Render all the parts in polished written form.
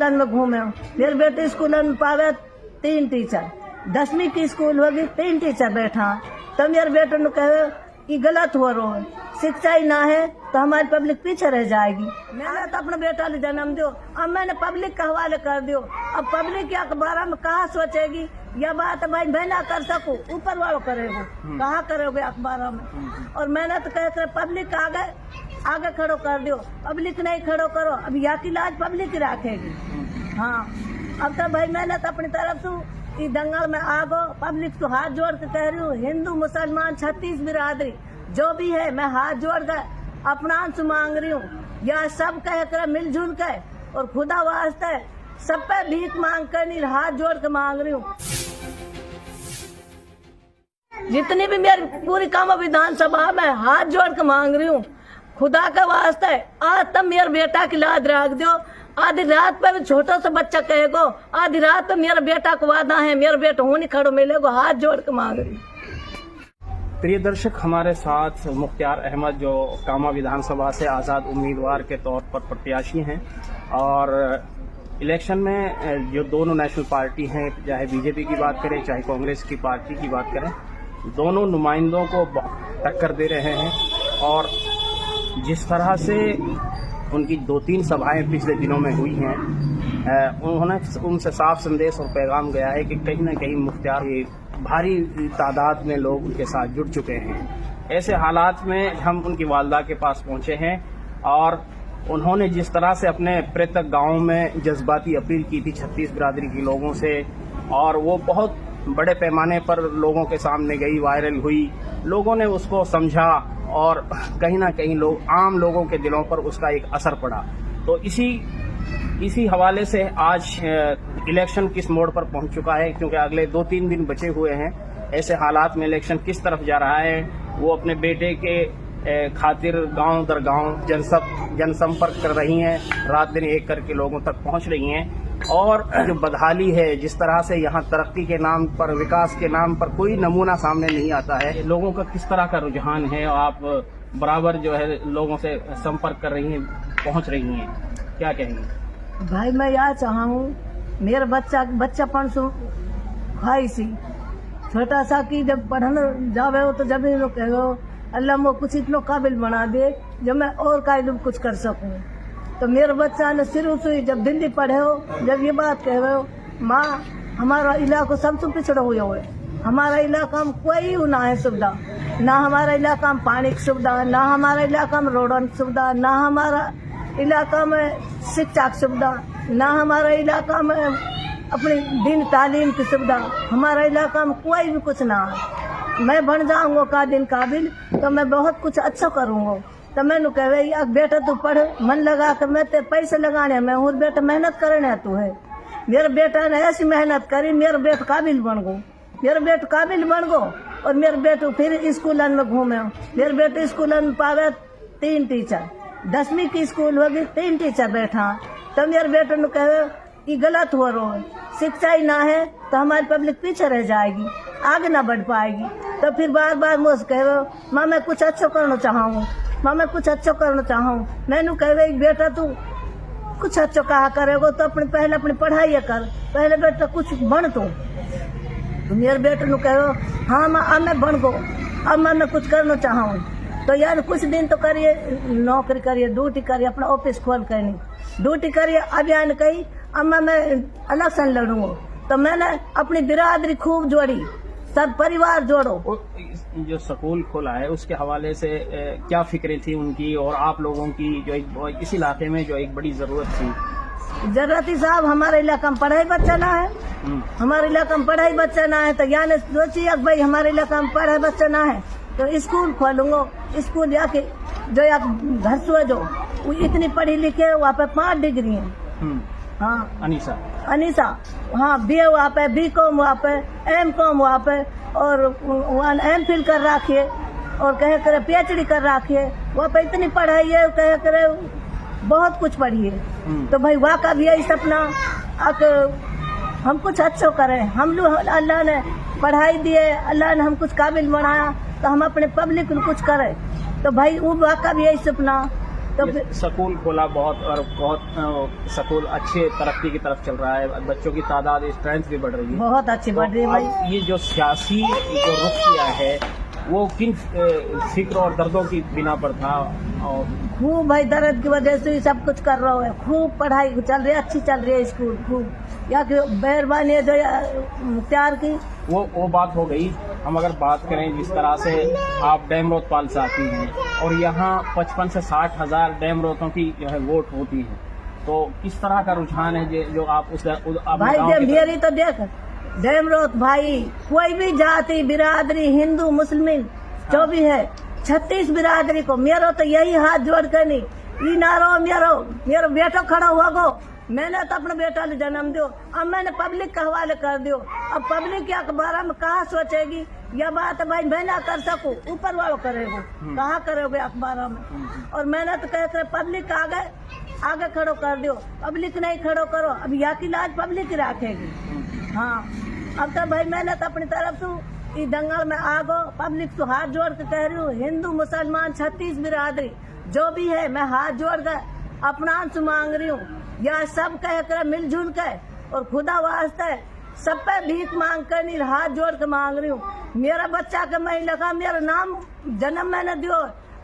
School में घूमे हूँ। मेरे बेटे स्कूल में पावे 3 टीचर, 10वीं की स्कूल होगी 3 टीचर बैठा। तो मेरे बेटे ने कहे कि गलत हो रहा है, शिक्षा ही ना है तो हमारी पब्लिक पीछे रह जाएगी। मैंने तो अपने बेटा ने जन्म दियो, अब मैंने पब्लिक के हवाले कर दियो। अब पब्लिक के अखबार में कहाँ सोचेगी यह बात, भाई मैं ना कर सकूं, ऊपर वालों करेगो, कहाँ करोगे अखबार में। और मैंने तो कहे पब्लिक आगे खड़ो कर दियो, पब्लिक नहीं खड़ो करो, अब यहाँ की लाज पब्लिक रखेगी। हाँ, अब तो भाई मैंने तो अपनी तरफ से कि दंगल में आगो, पब्लिक तो हाथ जोड़ के कह रही हूँ, हिंदू मुसलमान 36 बिरादरी जो भी है, मैं हाथ जोड़ कर अपना अंश मांग रही हूँ। यह सब कह कर मिलजुल के और खुदा वास्ते सब पे भीख मांग कर नहीं, हाथ जोड़ के मांग रही हूँ। जितनी भी मेरी पूरी कामा विधानसभा में हाथ जोड़ के मांग रही हूँ, खुदा के वास्ते आज तब मेरे बेटा की लाज रख दो। आधी रात पे भी छोटा सा बच्चा कहेगो, आधी रात पे मेरा बेटा को वादा है, मेरा बेटा होने खड़ो मिलेगो, हाथ जोड़ के मांग रही। प्रिय दर्शक, हमारे साथ मुख्तार अहमद जो कामा विधानसभा से आज़ाद उम्मीदवार के तौर पर प्रत्याशी हैं और इलेक्शन में जो दोनों नेशनल पार्टी हैं, चाहे बीजेपी की बात करें चाहे कांग्रेस की पार्टी की बात करें, दोनों नुमाइंदों को टक्कर दे रहे हैं। और जिस तरह से उनकी 2-3 सभाएं पिछले दिनों में हुई हैं, उन्होंने उनसे साफ संदेश और पैगाम गया है कि कहीं ना कहीं मुख्तार भारी तादाद में लोग उनके साथ जुड़ चुके हैं। ऐसे हालात में हम उनकी वालदा के पास पहुंचे हैं और उन्होंने जिस तरह से अपने पृथक गाँव में जज्बाती अपील की थी 36 बिरादरी के लोगों से, और वो बहुत बड़े पैमाने पर लोगों के सामने गई, वायरल हुई, लोगों ने उसको समझा और कहीं ना कहीं आम लोगों के दिलों पर उसका एक असर पड़ा। तो इसी हवाले से आज इलेक्शन किस मोड़ पर पहुंच चुका है, क्योंकि अगले 2-3 दिन बचे हुए हैं। ऐसे हालात में इलेक्शन किस तरफ जा रहा है, वो अपने बेटे के खातिर गांव दर गांव जनसंपर्क कर रही हैं, रात दिन एक करके लोगों तक पहुंच रही हैं। और जो बदहाली है, जिस तरह से यहाँ तरक्की के नाम पर, विकास के नाम पर कोई नमूना सामने नहीं आता है, लोगों का किस तरह का रुझान है, आप बराबर जो है लोगों से संपर्क कर रही हैं, पहुंच रही हैं, क्या कहेंगे? भाई मैं यह चाहूँ, मेरा बच्चापन से भाई सी छोटा सा कि जब पढ़ने जावे हो तो जब लोग कहो अल्लाह मो कुछ इतना काबिल बना दे जब मैं और कायदे कुछ कर सकूँ। तो मेरे बच्चा ने शुरू से जब दिल्ली पढ़े हो, जब ये बात कह रहे हो, माँ हमारा इलाका सबसे पिछड़ा हुआ है, हमारा इलाका में कोई ना है सुविधा, ना हमारा इलाका में पानी की सुविधा, ना हमारा इलाका में रोड की सुविधा, ना हमारा इलाका में शिक्षा की सुविधा, ना हमारा इलाका में अपनी दिन तालीम की सुविधा, हमारा इलाका में कोई भी कुछ ना है। मैं बन जाऊंगा का दिन काबिल तो मैं बहुत कुछ अच्छा करूंगा। तो मैंने कहे बेटा तू पढ़, मन लगा कर, मैं ते पैसे लगाने मैं हूँ, बेटा मेहनत करने तू है। मेरे बेटा ने ऐसी मेहनत करी, मेरा बेटा काबिल बन गो, मेरा बेटा काबिल बन गो। और मेरे बेटे फिर स्कूल में घूमे, मेरे बेटे स्कूल में पावे 3 टीचर, 10वीं की स्कूल होगी 3 टीचर बैठा। तो मेरे बेटे ने कहे कि गलत हो रहा है, शिक्षा ही ना है तो हमारी पब्लिक पीछे रह जाएगी, आगे ना बढ़ पाएगी। तो फिर बार बार मुझसे कहे माँ मैं कुछ अच्छा करना चाहूँ, माँ मैं कुछ अच्छा करना चाहूँ। मैंने कहे बेटा तू कुछ अच्छा कहा करेगो तो पहले अपनी पढ़ाई कर, पहले बेटा कुछ बन तो मेरे बेटे ने कहो हाँ माँ अब मैं बन गो, अब मैं कुछ करना चाहूँ। तो यार कुछ दिन तो करिए, नौकरी करिए, ड्यूटी करिए, अपना ऑफिस खोल कर नहीं ड्यूटी करिए। अब यानी कही अब मैं इलेक्शन लड़ूंगा। तो मैंने अपनी बिरादरी खूब जोड़ी, सब परिवार जोड़ो। जो स्कूल खोला है उसके हवाले से क्या फिक्रें थी उनकी और आप लोगों की, जो इस इलाके में जो एक बड़ी जरूरत थी? जरूरत ही साहब हमारे इलाका में पढ़ाई बच्चा ना है, हमारे इलाका में पढ़ाई बच्चा ना है। तो यानी सोचिए भाई हमारे इलाका में पढ़ाई बच्चा ना है तो स्कूल खोलूंगा। स्कूल जाके जो घर से जो वो इतनी पढ़ी लिखे, वहाँ पे 5 डिग्री है। हाँ अनीसा हाँ, BA वहाँ पे, BCom वहाँ पे, MCom वहाँ पे, और MPhil कर रखिए और कहे करे PhD कर रखिए। वहाँ पे इतनी पढ़ाई है, कहे करे बहुत कुछ पढ़िए। तो भाई वहाँ का भी यही सपना हम कुछ अच्छा करें। हम लोग अल्लाह ने पढ़ाई दिए, अल्लाह ने हम कुछ काबिल बनाया तो हम अपने पब्लिक को कुछ करें। तो भाई वो वहाँ का भी यही सपना तो ये फिर स्कूल खोला बहुत, और बहुत स्कूल अच्छे तरक्की की तरफ चल रहा है, बच्चों की तादाद स्ट्रेंथ भी बढ़ रही है। बहुत अच्छी बढ़ रही है भाई। अब ये जो सियासी जो रुख किया है वो किन फिक्र और दर्दों की बिना पर था? और खूब भाई दर्द की वजह से ही सब कुछ कर रहा है। खूब पढ़ाई चल रही है, अच्छी चल रही है स्कूल खूब। या कि मेहरबानी है जो मुख्तार की। वो बात हो गई। हम अगर बात करें जिस तरह से आप डेमरोतपाल से आती हैं और यहाँ 55 से 60 हजार डेमरोतों की जो है वोट होती है, तो किस तरह का रुझान है जो आप उस भाई मेरी तो देख डेमरोत भाई, कोई भी जाति बिरादरी हिंदू मुस्लिम जो भी है 36 बिरादरी को मेरो तो यही हाथ जोड़ कर नहीं नारो मेरो बेटो खड़ा हुआ गो। मैंने तो अपने बेटा ने जन्म दियो, अब मैंने पब्लिक के हवाले कर दियो। अब पब्लिक के अखबार में कहाँ सोचेगी यह बात भाई, मैं ना कर सकूं, ऊपर वालों करेगा, कहाँ करोगे अखबारों में। और मैंने तो कहते पब्लिक आगे खड़ो कर दियो, पब्लिक नहीं खड़ो करो, अब यहाँ की लाज पब्लिक ही रखेगी। हाँ अब तो भाई मैंने तो अपनी तरफ से दंगल में आगो पब्लिक से हाथ जोड़ के कह रही हूँ, हिंदू मुसलमान 36 बिरादरी जो भी है मैं हाथ जोड़ कर अपना अंश मांग रही हूँ। या सब कह कर मिलजुल कर और खुदा वास्ते सब पे भीख मांग कर नहीं, हाथ जोड़ के मांग रही हूँ। मेरा बच्चा का मैं लगा, मेरा नाम जन्म मैंने दियो,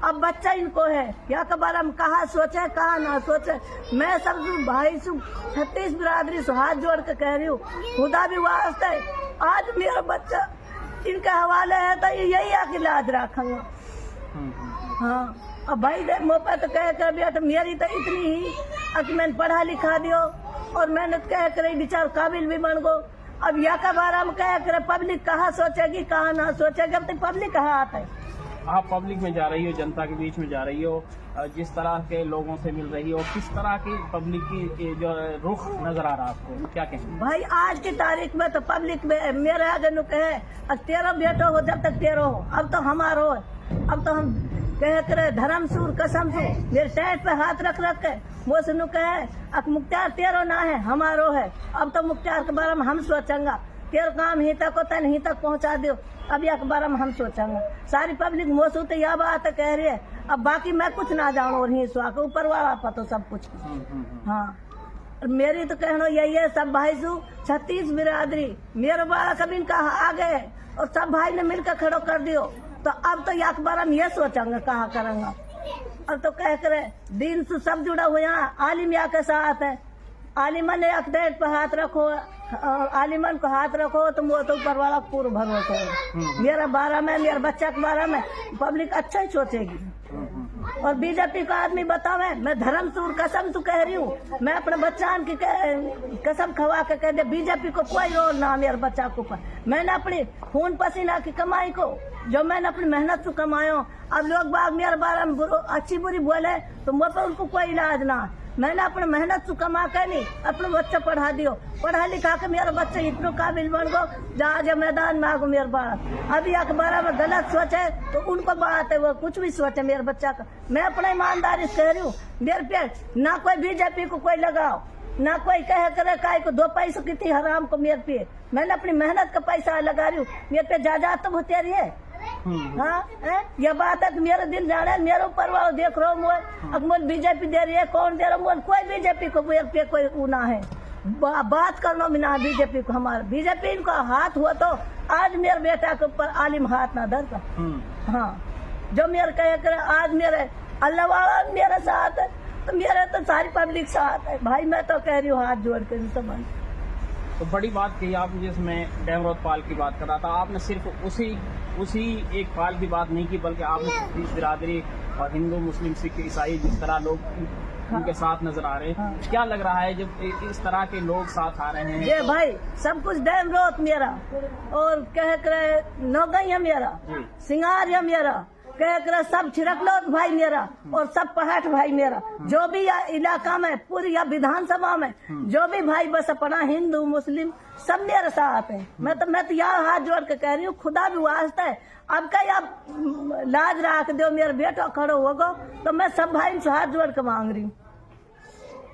अब बच्चा इनको है या के बारे में कहा सोचे कहा ना सोचे। मैं सब भाई से 36 बिरादरी से हाथ जोड़ के कह रही हूँ, खुदा भी वास्ते आज मेरा बच्चा इनके हवाले है तो यही आके लाज रखेंगे। हाँ अब भाई मोपा तो कह कर बेटा मेरी तो इतनी ही कि मैंने पढ़ा लिखा दियो और मेहनत कह कर बेचार काबिल भी बन गो। अब या का बारे में कह कर पब्लिक कहाँ सोचेगी कहाँ ना सोचेगी, अब तो पब्लिक कहाँ आता है। आप पब्लिक में जा रही हो, जनता के बीच में जा रही हो, जिस तरह के लोगों से मिल रही हो, किस तरह की पब्लिक की जो रुख नजर आ रहा है आपको, क्या कहेंगे? भाई आज की तारीख में तो पब्लिक में मेरे आगे नु कहे तेरो बेटो हो जब तक तेरो हो, अब तो हमारो है। अब तो हम कह करे धर्म सूर कसम सू मेरे टैट पे हाथ रख के वो सुनू कहे अब मुख्तार तेरो ना है हमारो है। अब तो मुख्तार के बारे में हम सोचेंगे, तेरे काम ही तक तन ही तक पहुंचा दो, अब यह के बारे में हम सोचेंगे। सारी पब्लिक मोसू तो यह बात कह रही है, अब बाकी मैं कुछ ना जानो और ही सुहा के ऊपर वाला पतो सब कुछ। हाँ और मेरी तो कहना यही है, सब भाई सू 36 बिरादरी मेरे बारा कभी इनका आ गए और सब भाई ने मिलकर खड़ो कर दियो, तो अब तो यह बारे में ये सोचेंगे कहा करेंगे। अब तो कह करे दिन से सब जुड़ा हुआ आलिम या के साथ है, आलिमन ने अकडेट पे हाथ रखो, आलिमन को हाथ रखो तो वो तो ऊपर वाला पूरा भरोसा है। मेरा बारे में मेरे बच्चा के बारे में पब्लिक अच्छा ही सोचेगी। और बीजेपी का आदमी बतावे मैं धर्म सूर कसम से कह रही हूँ, मैं अपने बच्चा की कसम खवा के कह दे बीजेपी को कोई रोल ना मेरे बच्चा के ऊपर। मैंने अपनी खून पसीना की कमाई को जो मैंने अपनी मेहनत से कमायो, अब लोग बाग मेरे बारे में अच्छी बुरी बोले तो मुझ पर उनको कोई इलाज ना। मैंने अपने मेहनत से कमा कर नहीं अपने बच्चा पढ़ा दियो, पढ़ा लिखा के मेरा बच्चा इतना काबिल बन गो जहाँ जो मैदान में आगो मेरे बात। अभी अखबार में गलत सोचे तो उनको बात है, वो कुछ भी सोचे मेरे बच्चा का। मैं अपने ईमानदारी से कह रही हूँ, मेरे पे ना कोई बीजेपी को कोई लगाओ ना कोई कहे करे काय को 2 पैसों की थी हराम को मेरे पे। मैंने अपनी मेहनत का पैसा लगा रही हूँ, मेरे पे जायदाद तो होते रही है। हाँ यह बात है कि मेरा दिल जाने मेरे ऊपर वालों देख रहा हूँ, अब मुझे बीजेपी दे रही है कौन दे रहा हूँ, कोई बीजेपी को मेरे पे कोई ऊना है बात करना भी ना बीजेपी को। हमारा बीजेपी इनका हाथ हुआ तो आज मेरे बेटा के ऊपर आलिम हाथ ना धरता। हाँ जो मेरे कहे करे आज मेरे अल्लाह वाला मेरे साथ है तो मेरे तो सारी पब्लिक साथ है भाई। मैं तो कह रही हूँ हाथ जोड़ के समझ। तो बड़ी बात कही आपने, जिसमें डेमरोतपाल की बात कर रहा था, आपने सिर्फ उसी एक पाल की बात नहीं की बल्कि आपने 36 बिरादरी और हिंदू मुस्लिम सिख ईसाई जिस तरह लोग उनके साथ नजर आ रहे हैं। क्या लग रहा है जब इस तरह के लोग साथ आ रहे हैं? ये भाई सब कुछ डेमरोत मेरा और कह कर नौगैया मेरा सिंगारिया मेरा कह कर सब छिड़कलोत भाई मेरा और सब पहाट भाई मेरा। जो भी इलाका में पूरी या विधानसभा में जो भी भाई बस अपना हिंदू मुस्लिम सब मेरे साथ है। मैं तो यहाँ हाथ जोड़ के कह रही हूँ, खुदा भी वास्ता है अब कहीं आप लाज रख दो मेरे बेटा खड़ो होगो तो मैं सब भाई से हाथ जोड़ के मांग रही हूँ।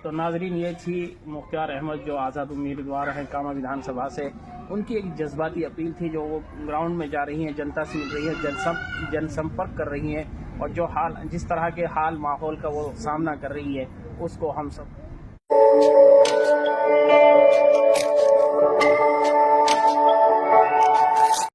तो नाजरीन ये थी मुख्तार अहमद जो आज़ाद उम्मीदवार हैं कामा विधानसभा से, उनकी एक जज्बाती अपील थी जो वो ग्राउंड में जा रही हैं, जनता से मिल रही है, जनसंपर्क कर रही हैं और जो हाल जिस तरह के हाल माहौल का वो सामना कर रही है उसको हम सब